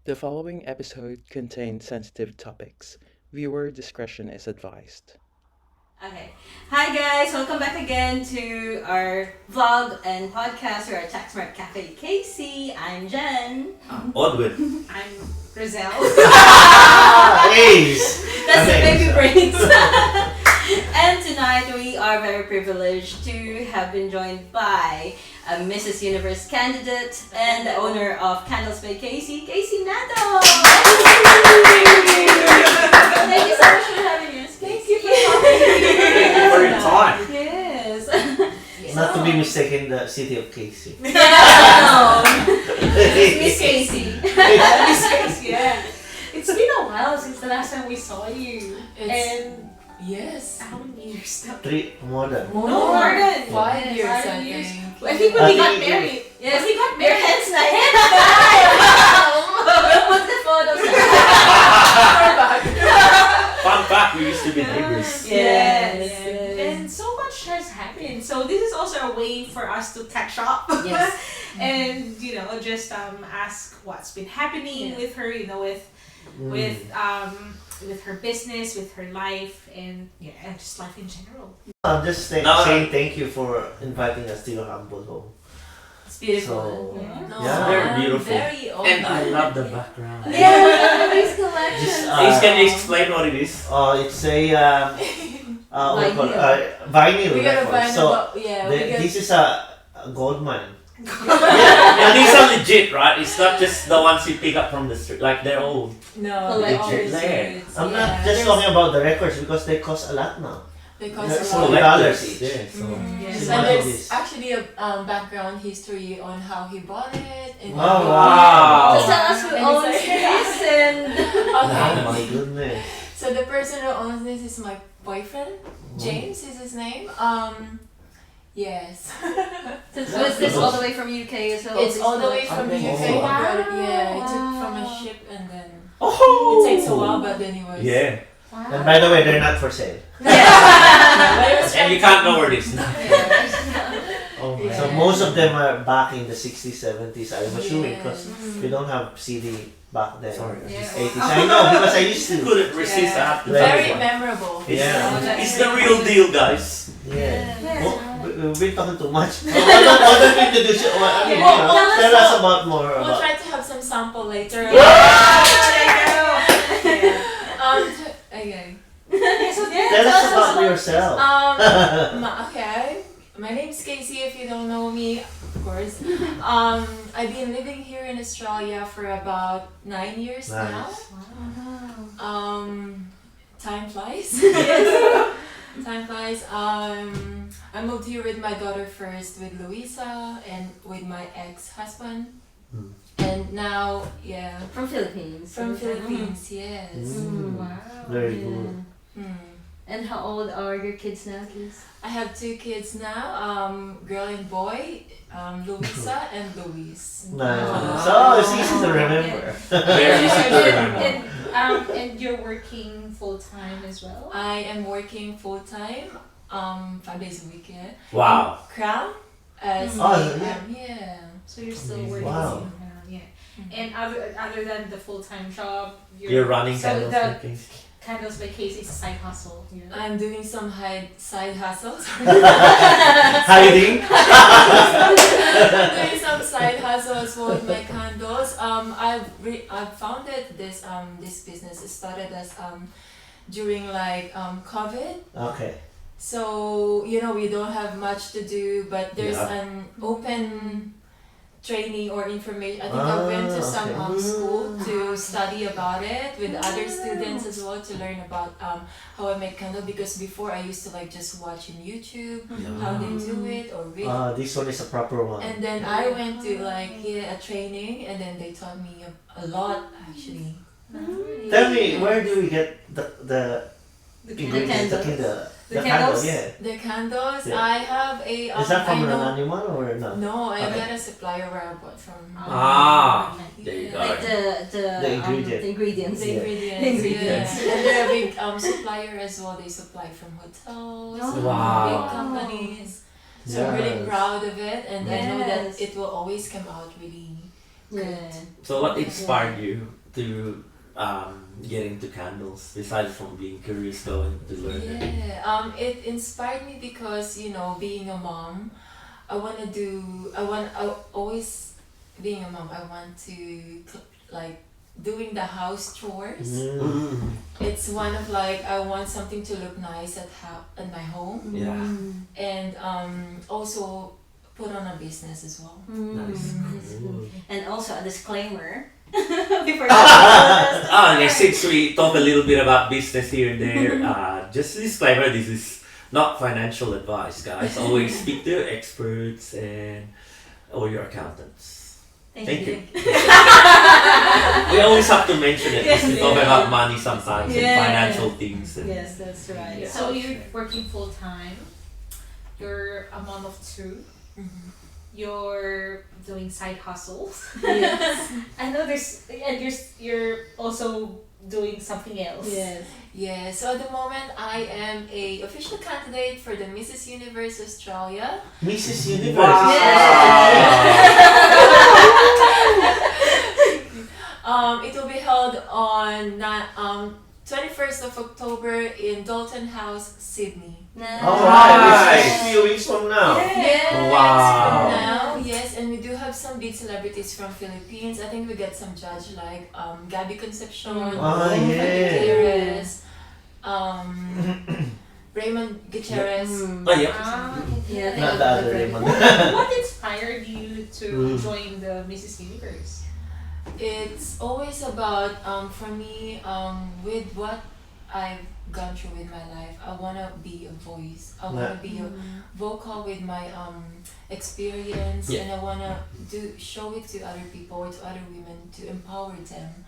The following episode contains sensitive topics. Viewer discretion is advised. Okay. Hi guys, welcome back again to our vlog and podcast or our Tax Smart Cafe Casey. I'm Jen. Odwin. I'm Grizel. Ace! That's the baby brains. And tonight we are very privileged to have been joined by a Mrs. Universe candidate and the owner of Candles by Casey, Casey Nato. Thank you so much for having us. Thank you for having me. Thank you for your time. Yes. Not to be mistaken, the city of Casey. No. Miss Casey. Miss Casey, yeah. It's been a while since the last time we saw you. And Yes. how many years now? More than. No, more than 5 years, I 5 years. think. I think when we got think- married. Yes. When we got Your married. hands na We'll put the photos up. Fun fact, we used to be neighbors. Yes. And so much has happened. So this is also a way for us to catch up. Yes. And just ask what's been happening Yeah. with her, with her business, with her life, and just life in general. I'm just saying thank you for inviting us to your humble home. It's beautiful. So, Yeah. No, Yeah. Very beautiful. Very old. And I love the background. Yeah, these collections. Just, Ace, can you explain what it is? it's a what do you call it? Vinyl We gotta record. find So about, this is a gold mine. And these are legit, right? It's not just the ones you pick up from the street. Like they're old. No, Collectors. I'm not just talking about the records because they cost a lot now. because That's a lot. $40 each. Yeah, so. Yes. One And of there's these. actually a background history on how he bought it. And Oh, how- wow. So tell us who And owns it's like- this and Okay. Oh my goodness. So the person who owns this is my boyfriend. James is his name. Yes. so is this all the way from UK as well? It's These all the way from the collections? UK. Wow. Yeah, it took from a ship and then Oh. it takes a while, but then it was. Yeah. And by the way, they're not for sale. But it was And you can't know where this is. Oh my So God. most of them are back in the 60s, 70s, I'm assuming, Yeah. because we don't have CD back then. Sorry. Yeah. 80s. I know, because I used to. Couldn't resist. I have to Very tell you. memorable. Yeah. It's the real deal, guys. Yeah. Yes. Oh, we've been talking too much. Why don't we introduce you? Tell us about more We'll about. try to have some sample later. Okay. Tell us about yourself. Okay. My name's Casey, if you don't know me, of course. I've been living here in Australia for about 9 years now. Nice. Time flies. Time flies. I moved here with my daughter first, with Louisa, and with my ex-husband. Hmm. And now, From Philippines. from Philippines, yes. Mm. Wow. Very Yeah. good. Hmm. And how old are your kids now, kids? I have 2 kids now, girl and boy, Louisa and Luis. Nice. So it's easy to remember. Very easy to remember. And you're working full time as well. I am working full time, 5 days a week. Yeah. Wow. Crown as Oh, yeah. So you're still Amazing. working. Wow. Yeah. Mhm. And other than the full time job, You're running so candles the making. Candles by Casey is a side hustle. I'm doing some side hustles. Hiding. Doing some side hustles with my candles. I've founded this business. It started as during COVID. Okay. So we don't have much to do, but there's Yeah. an open training or information. I think I went to some okay. school to study about it with other students as well to learn about how I make candle, because before I used to just watch on YouTube how they do it or read. This one is a proper one. And then I went to a training, and then they taught me a lot actually. Tell me, where do we get the The ingredients? candles. The The candle, candles? yeah. The candles, Yeah. I have a. Is that from I know, an animal or no? No, I Okay. got a supplier where I bought from. Ah, there you go. Like The ingredient. the ingredients. The Yeah. ingredients, The ingredients. yeah. And they're a big supplier as well. They supply from hotels, Oh. Wow. big companies. So I'm really Yes. proud of it, and I know that Yes. it will always come out really good. Yeah. So what inspired you to get into candles besides from being curious going to learn it? Yeah, it inspired me because being a mom, always being a mom. I want to like doing the house chores. It's one of like I want something to look nice at my home. Yeah. And also put on a business as well. Nice. And also a disclaimer. Before you Since we talk a little bit about business here and there, just a disclaimer, this is not financial advice, guys. Always speak to your experts or your accountants. Thank you. We always have to mention it because we talk about money sometimes and financial things. Yes, that's right. Yeah. So you're working full time. You're a mom of 2. You're doing side hustles. Yes. I know you're also doing something else. Yes. Yeah, so at the moment I am a official candidate for the Mrs. Universe Australia. Mrs. Universe. Wow. It will be held on 21st of October in Dalton House, Sydney. Alright, it's a few weeks from now. Yes, Wow. from now, yes, and we do have some big celebrities from Philippines. I think we get some judge like Gabby Concepcion, Gutierrez, Raymond Gutierrez. Oh, yeah. Yeah. Not the other Raymond. What inspired you to join the Mrs. Universe? It's always about for me with what I've gone through with my life. I wanna be a voice. I wanna be a vocal with my experience, and I wanna show it to other people or to other women to empower them.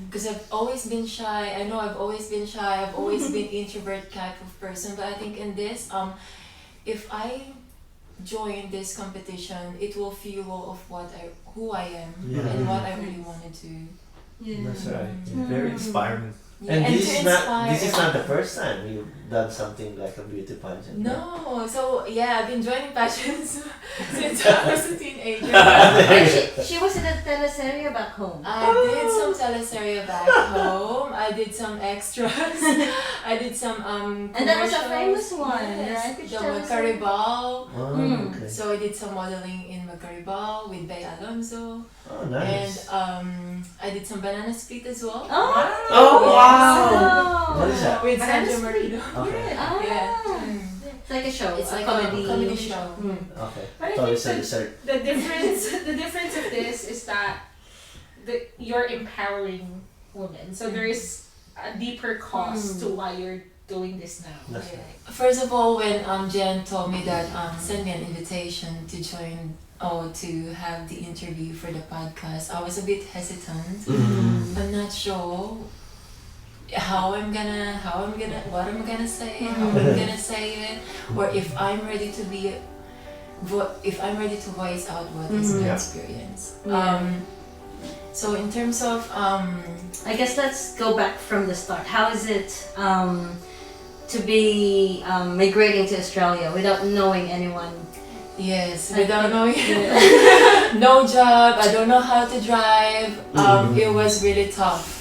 Because I've always been shy. I know I've always been shy. I've always been introvert type of person. But I think in this, if I join this competition, it will fuel of who I am and what I really wanted to. Yeah. That's right. Very inspiring. Yeah, And to this is not inspire the first time you've done something like a beauty pageant. No, so yeah, I've been joining pageants since I was a teenager. She was in a teleserye back home. I did some teleserye back home. I did some extras. I did some And that was a commercials. famous one, Yes, right? Which the teleserye? Macaribal. Okay. So I did some modeling in Macaribal with Bea Alonzo. Oh, nice. And I did some banana split as well. Oh, wow. What is that? With Banana Sandra split. Marino. Okay. Yeah. It's like a show. It's like comedy. a comedy show. Okay. But I Thought think it's a dessert. the difference of this is that you're empowering women. So there is a deeper cause to why you're doing this now. That's Yeah. right. First of all, when Jen told me that send me an invitation to join to have the interview for the podcast, I was a bit hesitant. I'm not sure what I'm gonna say, how I'm gonna say it, or if I'm ready to voice out what is my Yeah. experience. Yeah. So in terms of I guess let's go back from the start. How is it to be migrating to Australia without knowing anyone? yes, without knowing no job, I don't know how to drive. It was really tough.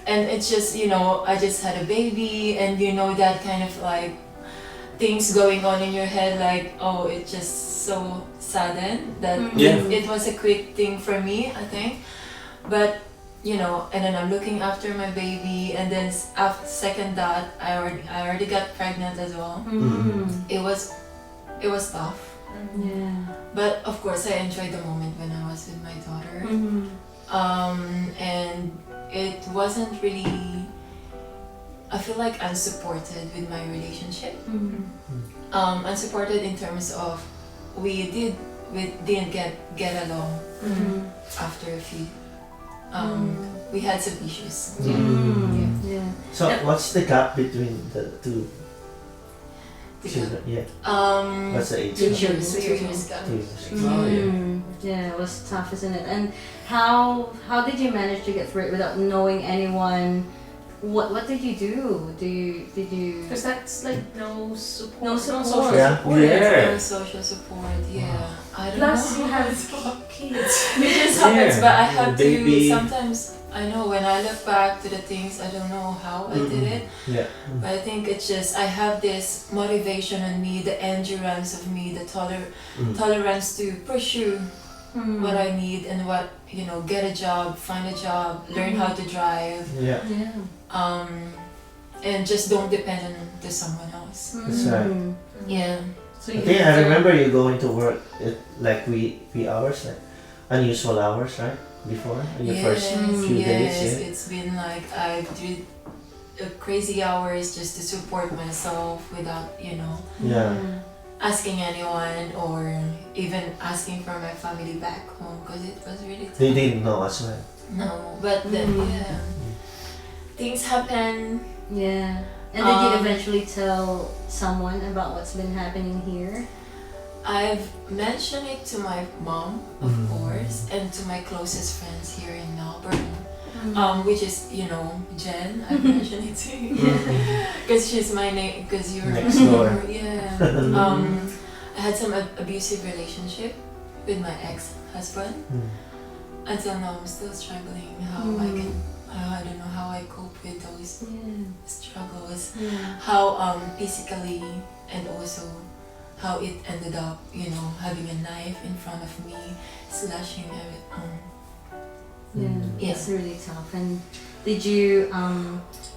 And it's just, I just had a baby, and that kind of like things going on in your head, like, oh, it's just so sudden that it was a quick thing for me, I think. But and then I'm looking after my baby, and then after second that I already got pregnant as well. It was tough. Yeah. But of course I enjoyed the moment when I was with my daughter. And it wasn't really, I feel like unsupported with my relationship. Unsupported in terms of we didn't get along after a few. We had some issues. Yeah. So, what's the gap between the two children? Yeah. What's the age? 2 gap? years. 2 years ago. 2 years. Yeah, it was tough, isn't it? And how did you manage to get through it without knowing anyone? what did you do? Did you? Because that's like no support. No support. social Yeah. support. Yeah. No social support. Yeah, I don't Plus, know. you have kids. It just happens, but I have the baby. to. Sometimes I know when I look back to the things, I don't know how I did it. Yeah. But I think it's just I have this motivation in me, the endurance of me, the tolerance to pursue what I need and what get a job, find a job, learn how to drive, Yeah. Yeah. and just don't depend on to someone else. That's right. Yeah. So I think I remember you going to work at like wee hours, like unusual hours, right? Before in the first few yes, days. Yeah. it's been like I did crazy hours just to support myself without Yeah. asking anyone or even asking for my family back home because it was really tough. They didn't know as well. No, but then things happen. Yeah. And did you eventually tell someone about what's been happening here? I've mentioned it to my mom, of course, and to my closest friends here in Melbourne, which is Jen. I've mentioned it to you because she's my name. Because you're Next door. Yeah. I had some abusive relationship with my ex-husband. Until now, I'm still struggling. I don't know how I cope with those struggles. How physically and also how it ended up, having a knife in front of me, slashing everything. Yeah, it's really tough. And did you,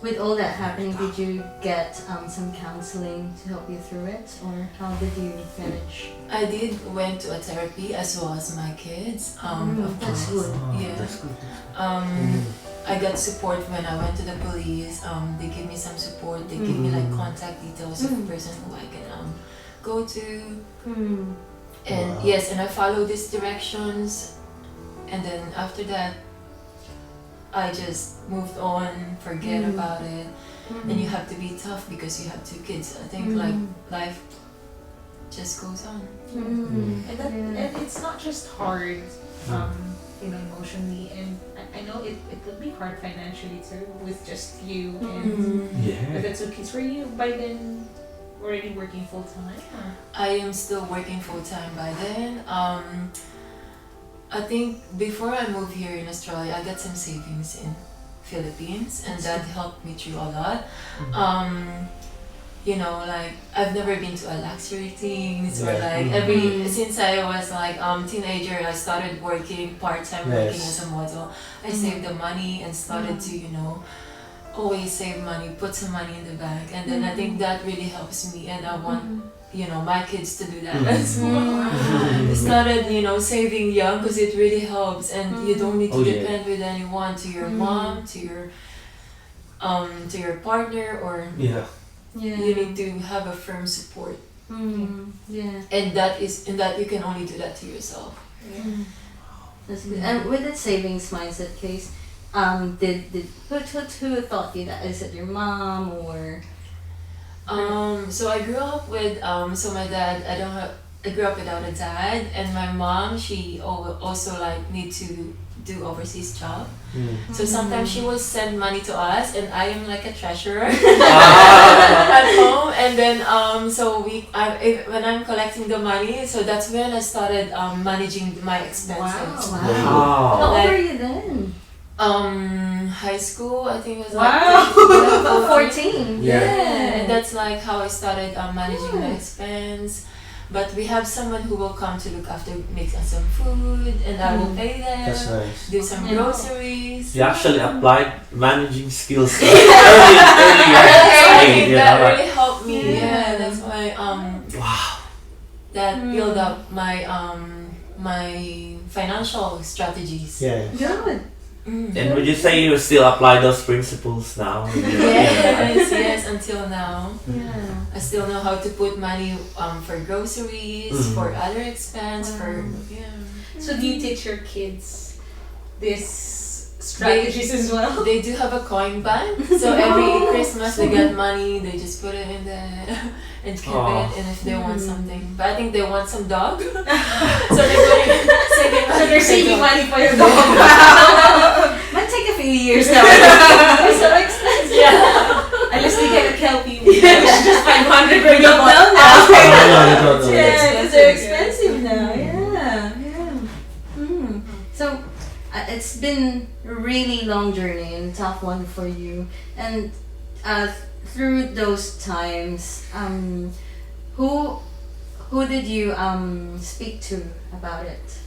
with all that happening, did you get some counseling to help you through it, or how did you manage? I went to a therapy as well as my kids. Of That's course. good. Yeah. That's good. I got support when I went to the police. They gave me some support. They gave me like contact details of a person who I can go to. And yes, and I followed these directions. And then after that, I just moved on, forget about it. And you have to be tough because you have 2 kids. I think like life just goes on. And it's not just hard, emotionally, and I know it would be hard financially too with just you and with the 2 kids. Were you by then already working full time? I am still working full time by then. I think before I moved here in Australia, I got some savings in Philippines, and that helped me through a lot. Like I've never been to a luxury things or like since I was like teenager, I started working part-time working as a model. I saved the money and started to always save money, put some money in the bank, and then I think that really helps me, and I want my kids to do that as well. Started saving young because it really helps, and you don't need to depend with anyone, to your mom, to your partner, or you need to have a firm support. And that you can only do that to yourself. That's good. And with the savings mindset case, who taught you that? Is it your mom or? So I grew up with my dad. I grew up without a dad, and my mom, she also like need to do overseas job. So sometimes she will send money to us, and I am like a treasurer at home. And then when I'm collecting the money, so that's when I started managing my expenses. Wow. Wow. How old were you then? High school, I think it was Wow. 14. 14. Yeah, and that's like how I started managing my expense. But we have someone who will come to look after, make us some food, and I will pay them. That's nice. Do some groceries. You actually applied managing skills I think that really helped me. Yeah, that's why that built up my my financial strategies. Yeah. Good. And would you say you still apply those principles now? Yes, until now. Yeah. I still know how to put money for groceries, for other expense, So do you teach your kids this strategies as well? They do have a coin bank, so every Christmas they get money, they just put it in there and keep it, and if they want something, but I think they want some dog, so they're saving money for your dog. Might take a few years now. It's so expensive. it's just 500 Bring them down now. Oh, no, you don't know. Yeah, Yeah. because they're expensive now. Yeah. So it's been a really long journey and tough one for you. And through those times, who did you speak to about it?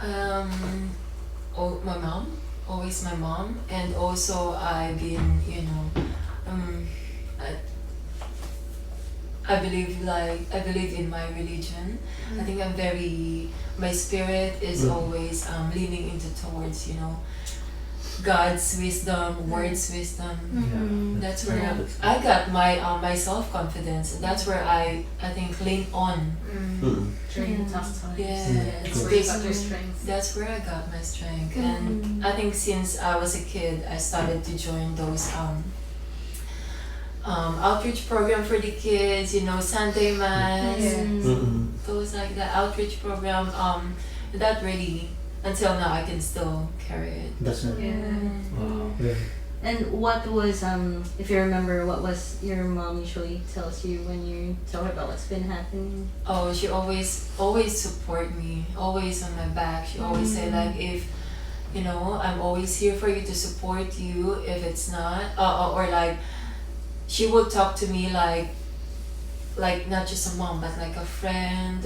My mom, always my mom, and also I've been, I believe in my religion. I think my spirit is always leaning towards, God's wisdom, Word's wisdom. That's where I got my self confidence. That's where I think lean on. During the tough times. Yeah, That's where you got your strength. That's where I got my strength, and I think since I was a kid, I started to join those outreach program for the kids. Sunday mass, those like the outreach program. That really, until now, I can still carry it. That's it. Wow. Yeah. And what was if you remember, what was your mom usually tells you when you tell her about what's been happening? Oh, she always support me, always on my back. She always say like, if I'm always here for you to support you. If it's not, or like, she would talk to me like not just a mom, but like a friend,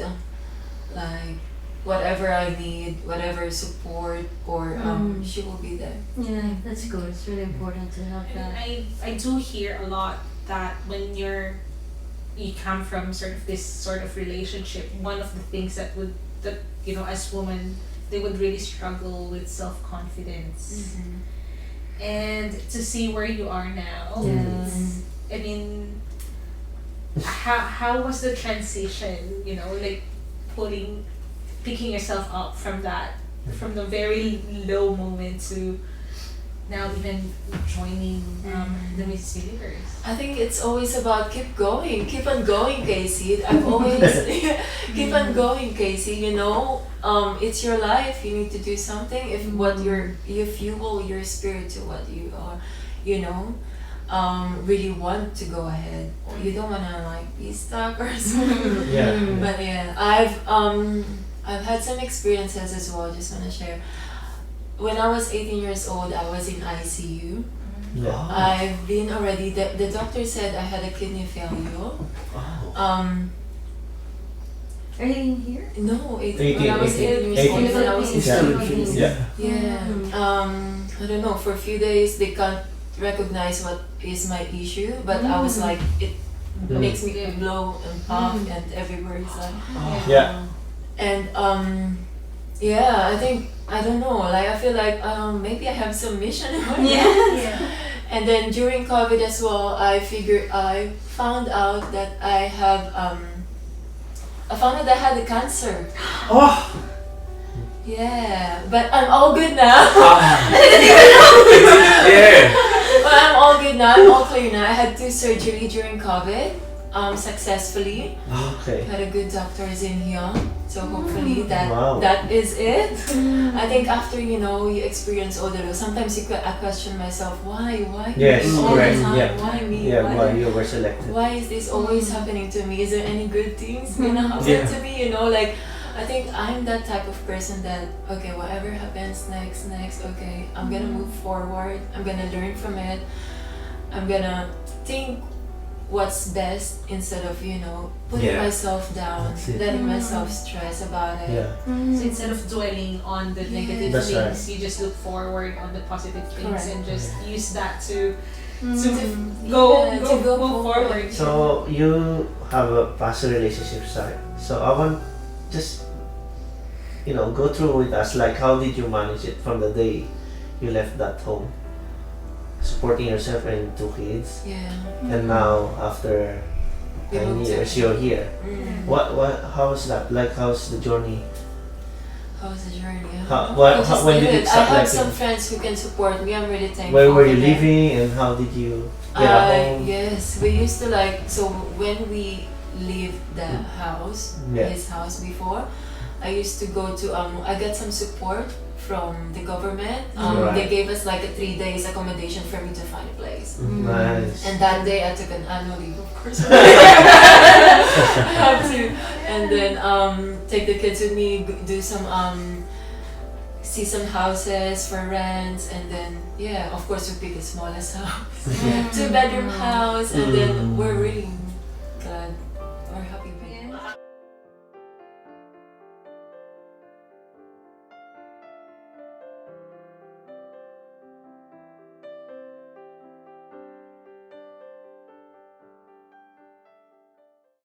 like whatever I need, whatever support, or she will be there. Yeah, that's good. It's really important to have that. I do hear a lot that when you come from this sort of relationship, one of the things that as women, they would really struggle with self-confidence. And to see where you are now, I mean, how was the transition, like picking yourself up from the very low moment to now even joining the Miss Universe? I think it's always about keep on going, Casey. I've always keep on going, Casey. It's your life. You need to do something. If you fuel your spirit to what you are, really want to go ahead. You don't wanna be stuck or something. But I've had some experiences as well. Just wanna share. When I was 18 years old, I was in ICU. I've been already. The doctor said I had a kidney failure. Are you in here? No, when I was 18 years old, when I was in Philippines. I don't know. For a few days, they can't recognize what is my issue, but I was like, it makes me blow and puff and everywhere it's like. And I think, I don't know, I feel like maybe I have some mission. And then during COVID as well, I found out that I had a cancer. Yeah, but I'm all good now. But I'm all good now. I'm all clear now. I had 2 surgery during COVID, successfully. Had a good doctors in here, so hopefully that is it. I think after you experience all the lows, sometimes I question myself, why Yes, all correct. the time? Yeah. Why me? Why you were selected? Why is this always happening to me? Is there any good things happen to me? I think I'm that type of person that, okay, whatever happens next, okay, I'm gonna move forward, I'm gonna learn from it, I'm gonna think what's best instead of, putting myself down, letting myself stress about it. So instead of dwelling on the negative That's things, you just look forward on the positive things and just use that to go forward. So you have a past relationship side. So I want just go through with us, like how did you manage it from the day you left that home, supporting yourself and 2 kids, and now after 10 years you're here. How was that? Like, how's the journey? How's the journey? When did it I start? have some friends who can support me. I'm really thankful. Where were you for them. living and how did you get a home? Yes, we used to so when we leave the house, his house before, I used to go to I got some support from the government. Right. They gave us like a 3 days accommodation for me to find a place. Nice. And that day I took an annual leave, of course. Have to. And then take the kids with me, do some see some houses for rent, and then yeah, of course we pick the smallest house, 2-bedroom house, and then we're really glad